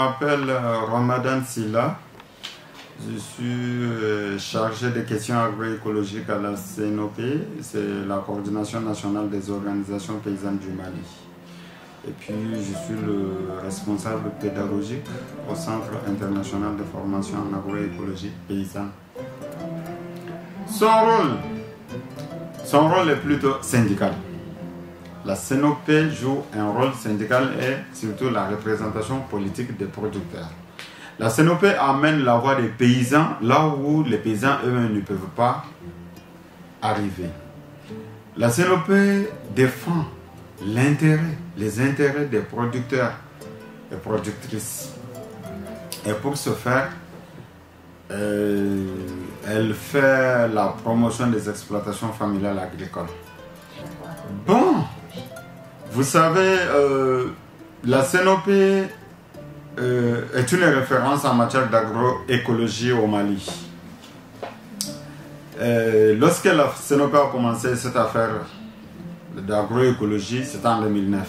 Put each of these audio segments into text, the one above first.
m'appelle Ramadan Silla. Je suis chargé des questions agroécologiques à la CNOP, c'est la Coordination nationale des organisations paysannes du Mali. Et puis je suis le responsable pédagogique au Centre international de formation en agroécologie paysanne. Son rôle est plutôt syndical. La CNOP joue un rôle syndical et surtout la représentation politique des producteurs. La CNOP amène la voix des paysans là où les paysans eux-mêmes ne peuvent pas arriver. La CNOP défend les intérêts des producteurs et productrices. Et pour ce faire, elle fait la promotion des exploitations familiales agricoles. Bon, vous savez, la CNOP est une référence en matière d'agroécologie au Mali. Lorsque la CNOP a commencé cette affaire d'agroécologie, c'était en 2009.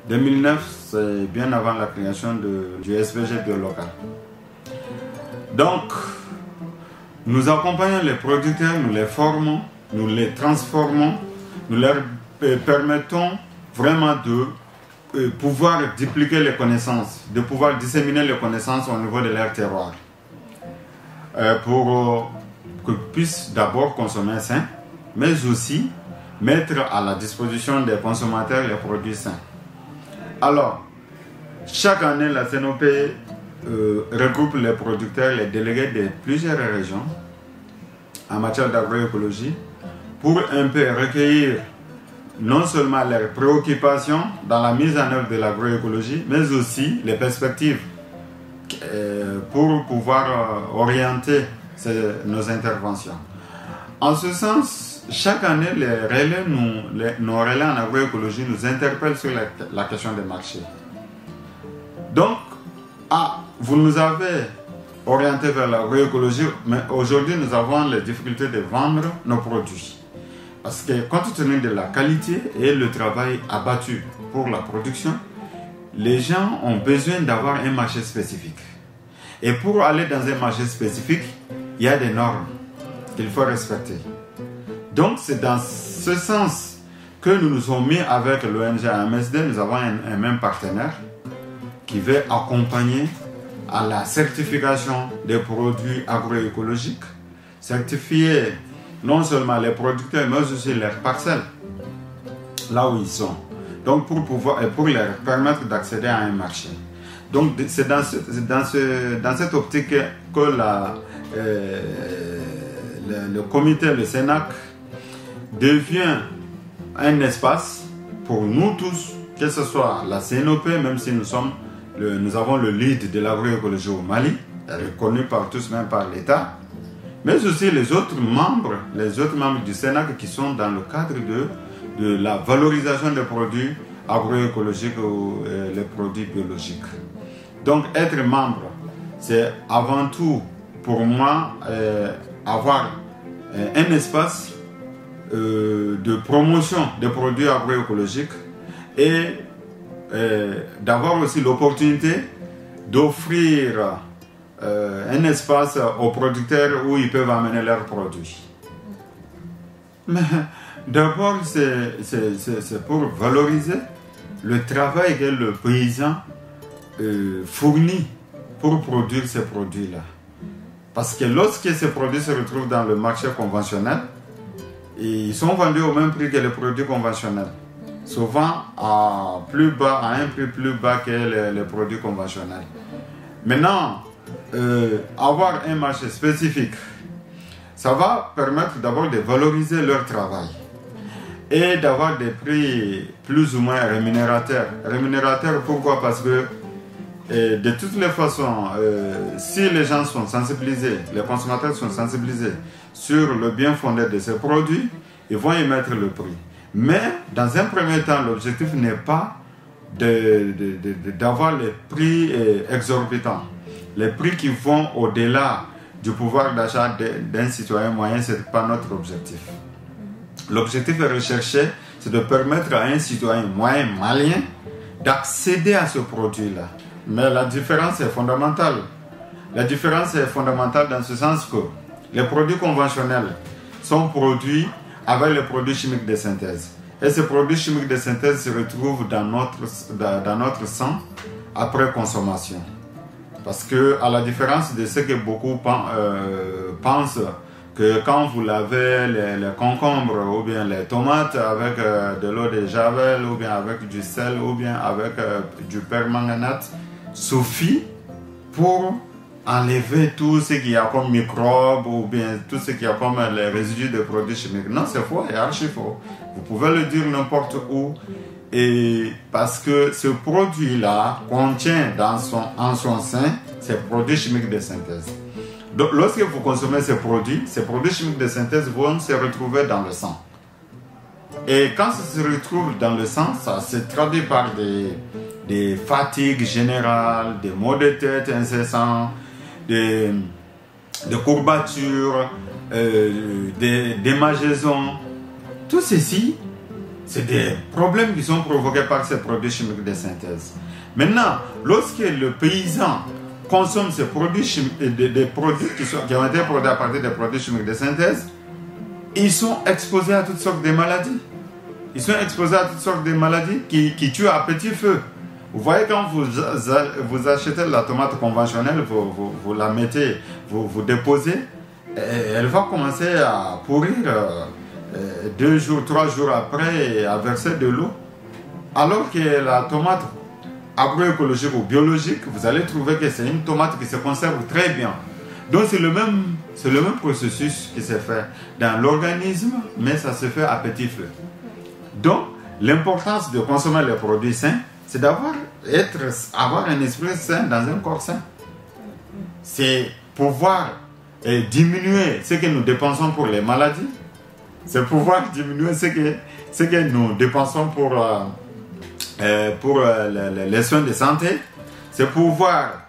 2009, c'est bien avant la création du SPG biolocal. Donc, nous accompagnons les producteurs, nous les formons, nous les transformons, nous leur permettons vraiment de pouvoir dupliquer les connaissances, de pouvoir disséminer les connaissances au niveau de leur terroir. Pour qu'ils puissent d'abord consommer sain, mais aussi mettre à la disposition des consommateurs les produits sains. Alors, chaque année, la CNOP regroupe les producteurs, les délégués de plusieurs régions en matière d'agroécologie pour un peu recueillir non seulement leurs préoccupations dans la mise en œuvre de l'agroécologie, mais aussi les perspectives pour pouvoir orienter nos interventions. En ce sens, chaque année, nos relais en agroécologie nous interpellent sur la question des marchés. Donc, vous nous avez orienté vers l'agroécologie, mais aujourd'hui, nous avons les difficultés de vendre nos produits. Parce que compte tenu de la qualité et le travail abattu pour la production, les gens ont besoin d'avoir un marché spécifique. Et pour aller dans un marché spécifique, il y a des normes qu'il faut respecter. Donc c'est dans ce sens que nous nous sommes mis avec l'ONG AMSD. Nous avons un même partenaire qui veut accompagner à la certification des produits agroécologiques, certifier non seulement les producteurs, mais aussi leurs parcelles, là où ils sont. Donc pour leur permettre d'accéder à un marché. Donc c'est dans cette optique que le comité, le CENAC, devient un espace pour nous tous, que ce soit la CNOP, même si nous avons le lead de l'agroécologie au Mali, reconnu par tous, même par l'État, mais aussi les autres membres du CENAC qui sont dans le cadre de la valorisation des produits agroécologiques ou les produits biologiques. Donc être membre, c'est avant tout pour moi avoir un espace de promotion des produits agroécologiques et d'avoir aussi l'opportunité d'offrir un espace aux producteurs où ils peuvent amener leurs produits. Mais d'abord, c'est pour valoriser le travail que le paysan fournit pour produire ces produits-là. Parce que lorsque ces produits se retrouvent dans le marché conventionnel, ils sont vendus au même prix que les produits conventionnels. Souvent à un prix plus bas que les produits conventionnels. Maintenant, avoir un marché spécifique, ça va permettre d'abord de valoriser leur travail et d'avoir des prix plus ou moins rémunérateurs. Rémunérateurs, pourquoi? Parce que de toutes les façons, si les gens sont sensibilisés, les consommateurs sont sensibilisés sur le bien fondé de ces produits, ils vont y mettre le prix. Mais dans un premier temps, l'objectif n'est pas d'avoir les prix exorbitants. Les prix qui vont au-delà du pouvoir d'achat d'un citoyen moyen, ce n'est pas notre objectif. L'objectif recherché, c'est de permettre à un citoyen moyen malien d'accéder à ce produit-là. Mais la différence est fondamentale. La différence est fondamentale dans ce sens que les produits conventionnels sont produits avec les produits chimiques de synthèse. Et ces produits chimiques de synthèse se retrouvent dans notre sang après consommation. Parce que, à la différence de ce que beaucoup pensent, que quand vous lavez les concombres ou bien les tomates avec de l'eau de javel ou bien avec du sel ou bien avec du permanganate, suffit pour enlever tout ce qu'il y a comme microbes ou bien tout ce qu'il y a comme les résidus de produits chimiques. Non, c'est faux et archi faux. Vous pouvez le dire n'importe où. Et parce que ce produit-là contient en son sein ces produits chimiques de synthèse. Donc, lorsque vous consommez ces produits chimiques de synthèse vont se retrouver dans le sang. Et quand ça se retrouve dans le sang, ça se traduit par des fatigues générales, des maux de tête incessants, des courbatures, des démangeaisons. Tout ceci, c'est des problèmes qui sont provoqués par ces produits chimiques de synthèse. Maintenant, lorsque le paysan consomme ces produits chimiques, des produits qui ont été produits à partir des produits chimiques de synthèse, ils sont exposés à toutes sortes de maladies. Ils sont exposés à toutes sortes de maladies qui tuent à petit feu. Vous voyez, quand vous achetez la tomate conventionnelle, vous la mettez, vous déposez, elle va commencer à pourrir 2 jours, 3 jours après à verser de l'eau. Alors que la tomate agroécologique ou biologique, vous allez trouver que c'est une tomate qui se conserve très bien. Donc c'est le même processus qui se fait dans l'organisme, mais ça se fait à petit feu. Donc l'importance de consommer les produits sains, c'est avoir un esprit sain dans un corps sain. C'est pouvoir diminuer ce que nous dépensons pour les maladies. C'est pouvoir diminuer ce que nous dépensons pour les soins de santé. C'est pouvoir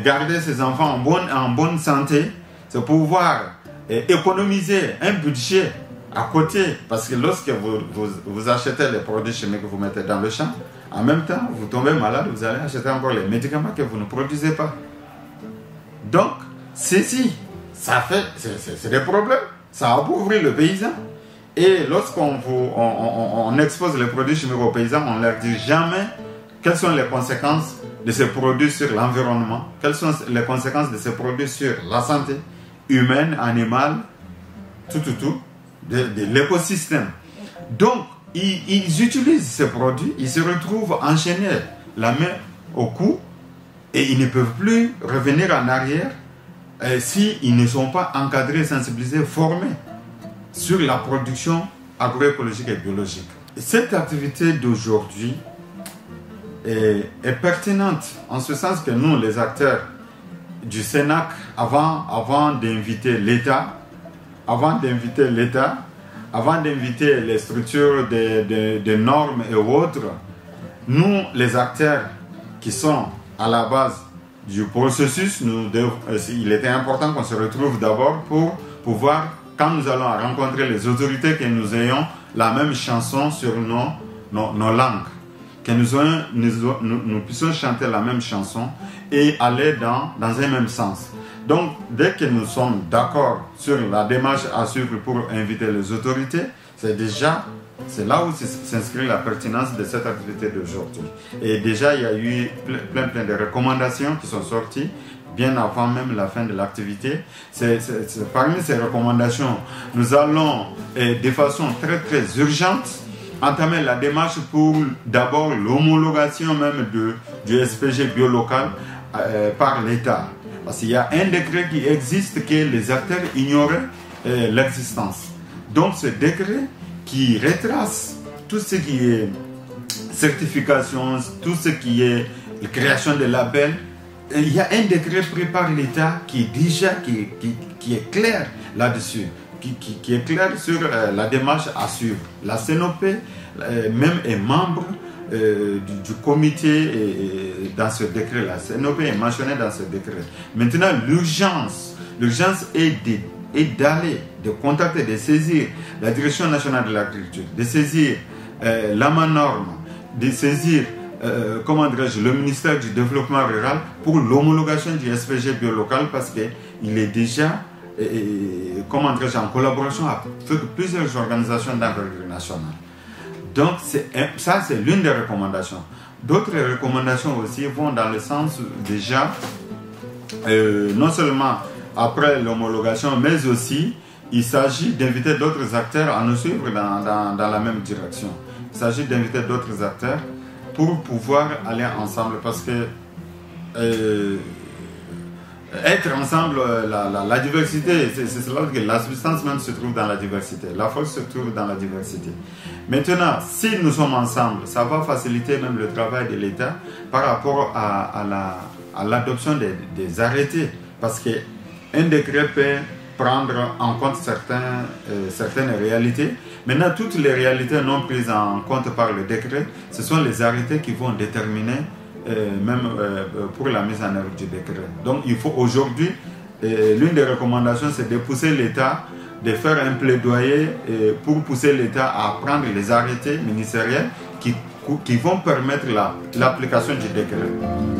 garder ses enfants en bonne santé. C'est pouvoir économiser un budget à côté. Parce que lorsque vous achetez les produits chimiques que vous mettez dans le champ, en même temps, vous tombez malade, vous allez acheter encore les médicaments que vous ne produisez pas. Donc, ceci, c'est des problèmes. Ça appauvrit le paysan. Et lorsqu'on expose les produits chimiques aux paysans, on ne leur dit jamais quelles sont les conséquences de ces produits sur l'environnement, quelles sont les conséquences de ces produits sur la santé humaine, animale, tout, de l'écosystème. Donc, ils utilisent ces produits, ils se retrouvent enchaînés la main au cou et ils ne peuvent plus revenir en arrière s'ils ne sont pas encadrés, sensibilisés, formés sur la production agroécologique et biologique. Cette activité d'aujourd'hui est pertinente en ce sens que nous, les acteurs du Sénac, avant d'inviter l'État, avant d'inviter les structures de normes et autres, nous, les acteurs qui sont à la base du processus, il était important qu'on se retrouve d'abord pour pouvoir, quand nous allons rencontrer les autorités, que nous ayons la même chanson sur nos langues, que nous puissions chanter la même chanson et aller dans un même sens. Donc, dès que nous sommes d'accord sur la démarche à suivre pour inviter les autorités, c'est là où s'inscrit la pertinence de cette activité d'aujourd'hui. Et déjà, il y a eu plein de recommandations qui sont sorties bien avant même la fin de l'activité. Parmi ces recommandations, nous allons de façon très urgente entamer la démarche pour d'abord l'homologation même du SPG biolocal par l'État. Parce qu'il y a un décret qui existe que les acteurs ignoraient l'existence. Donc ce décret qui retrace tout ce qui est certification, tout ce qui est création de labels, il y a un décret pris par l'État qui est clair là-dessus, qui est clair sur la démarche à suivre. La CNOP même est membre du comité dans ce décret. La CNOP est mentionnée dans ce décret. Maintenant, l'urgence est d'aller, de contacter, de saisir la Direction nationale de l'agriculture, de saisir l'AMANORM, de saisir le ministère du Développement Rural pour l'homologation du SPG biolocal parce qu'il est déjà en collaboration avec plusieurs organisations d'envergure nationale. Donc ça c'est l'une des recommandations. D'autres recommandations aussi vont dans le sens déjà, non seulement après l'homologation, mais aussi il s'agit d'inviter d'autres acteurs à nous suivre dans la même direction. Il s'agit d'inviter d'autres acteurs pour pouvoir aller ensemble parce que être ensemble, la diversité, c'est cela que la substance même se trouve dans la diversité, la force se trouve dans la diversité. Maintenant, si nous sommes ensemble, ça va faciliter même le travail de l'État par rapport à l'adoption des arrêtés parce qu'un décret peut prendre en compte certaines réalités. Maintenant, toutes les réalités non prises en compte par le décret, ce sont les arrêtés qui vont déterminer pour la mise en œuvre du décret. Donc, il faut aujourd'hui, l'une des recommandations, c'est de pousser l'État, de faire un plaidoyer pour pousser l'État à prendre les arrêtés ministériels qui vont permettre l'application du décret.